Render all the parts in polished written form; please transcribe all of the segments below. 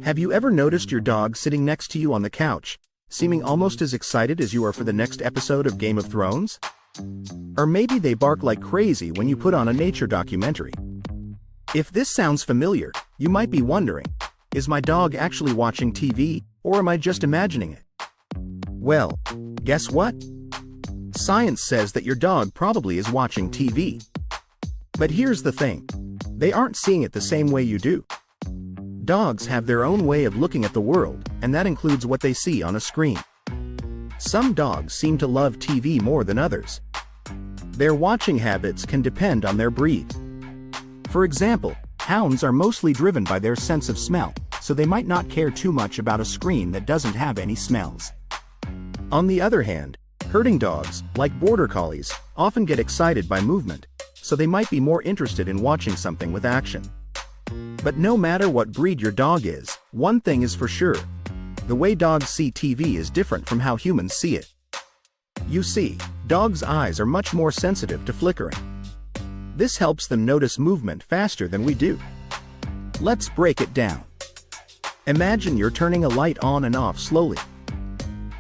Have you ever noticed your dog sitting next to you on the couch, seeming almost as excited as you are for the next episode of Game of Thrones? Or maybe they bark like crazy when you put on a nature documentary. If this sounds familiar, you might be wondering, is my dog actually watching TV, or am I just imagining it? Well, guess what? Science says that your dog probably is watching TV. But here's the thing. They aren't seeing it the same way you do. Dogs have their own way of looking at the world, and that includes what they see on a screen. Some dogs seem to love TV more than others. Their watching habits can depend on their breed. For example, hounds are mostly driven by their sense of smell, so they might not care too much about a screen that doesn't have any smells. On the other hand, herding dogs, like border collies, often get excited by movement, so they might be more interested in watching something with action. But no matter what breed your dog is, one thing is for sure. The way dogs see TV is different from how humans see it. You see, dogs' eyes are much more sensitive to flickering. This helps them notice movement faster than we do. Let's break it down. Imagine you're turning a light on and off slowly.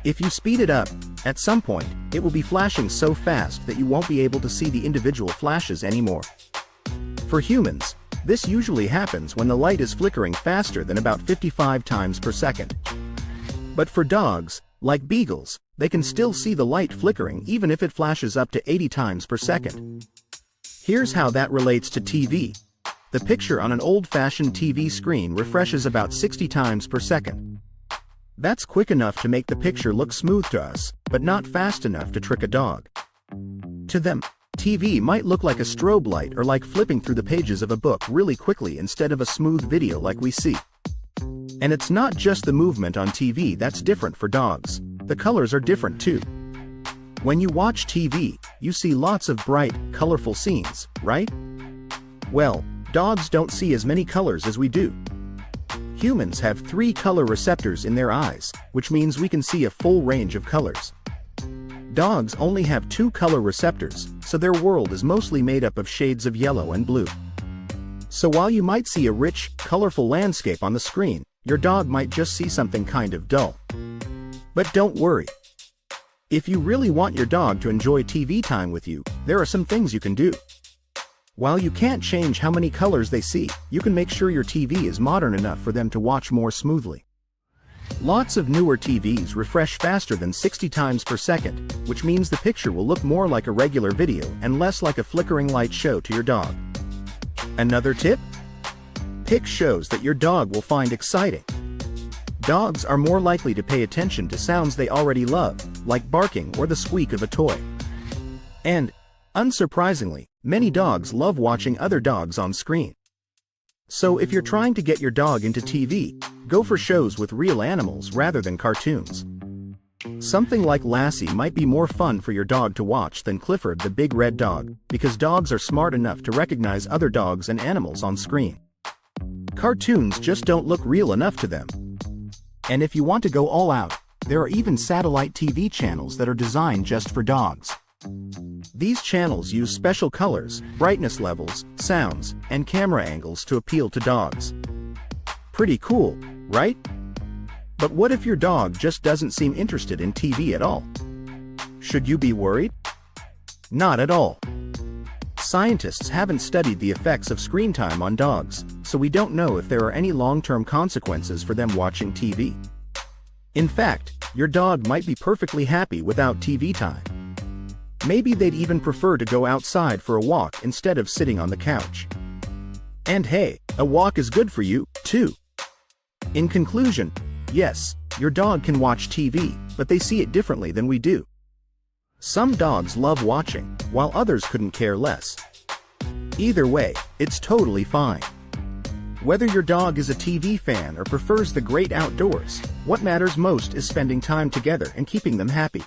If you speed it up, at some point, it will be flashing so fast that you won't be able to see the individual flashes anymore. For humans, this usually happens when the light is flickering faster than about 55 times per second. But for dogs, like beagles, they can still see the light flickering even if it flashes up to 80 times per second. Here's how that relates to TV. The picture on an old-fashioned TV screen refreshes about 60 times per second. That's quick enough to make the picture look smooth to us, but not fast enough to trick a dog. To them, TV might look like a strobe light or like flipping through the pages of a book really quickly instead of a smooth video like we see. And it's not just the movement on TV that's different for dogs. The colors are different too. When you watch TV, you see lots of bright, colorful scenes, right? Well, dogs don't see as many colors as we do. Humans have 3 color receptors in their eyes, which means we can see a full range of colors. Dogs only have 2 color receptors, so their world is mostly made up of shades of yellow and blue. So while you might see a rich, colorful landscape on the screen, your dog might just see something kind of dull. But don't worry. If you really want your dog to enjoy TV time with you, there are some things you can do. While you can't change how many colors they see, you can make sure your TV is modern enough for them to watch more smoothly. Lots of newer TVs refresh faster than 60 times per second, which means the picture will look more like a regular video and less like a flickering light show to your dog. Another tip? Pick shows that your dog will find exciting. Dogs are more likely to pay attention to sounds they already love, like barking or the squeak of a toy. And, unsurprisingly, many dogs love watching other dogs on screen. So if you're trying to get your dog into TV, go for shows with real animals rather than cartoons. Something like Lassie might be more fun for your dog to watch than Clifford the Big Red Dog, because dogs are smart enough to recognize other dogs and animals on screen. Cartoons just don't look real enough to them. And if you want to go all out, there are even satellite TV channels that are designed just for dogs. These channels use special colors, brightness levels, sounds, and camera angles to appeal to dogs. Pretty cool, right? But what if your dog just doesn't seem interested in TV at all? Should you be worried? Not at all. Scientists haven't studied the effects of screen time on dogs, so we don't know if there are any long-term consequences for them watching TV. In fact, your dog might be perfectly happy without TV time. Maybe they'd even prefer to go outside for a walk instead of sitting on the couch. And hey, a walk is good for you, too. In conclusion, yes, your dog can watch TV, but they see it differently than we do. Some dogs love watching, while others couldn't care less. Either way, it's totally fine. Whether your dog is a TV fan or prefers the great outdoors, what matters most is spending time together and keeping them happy.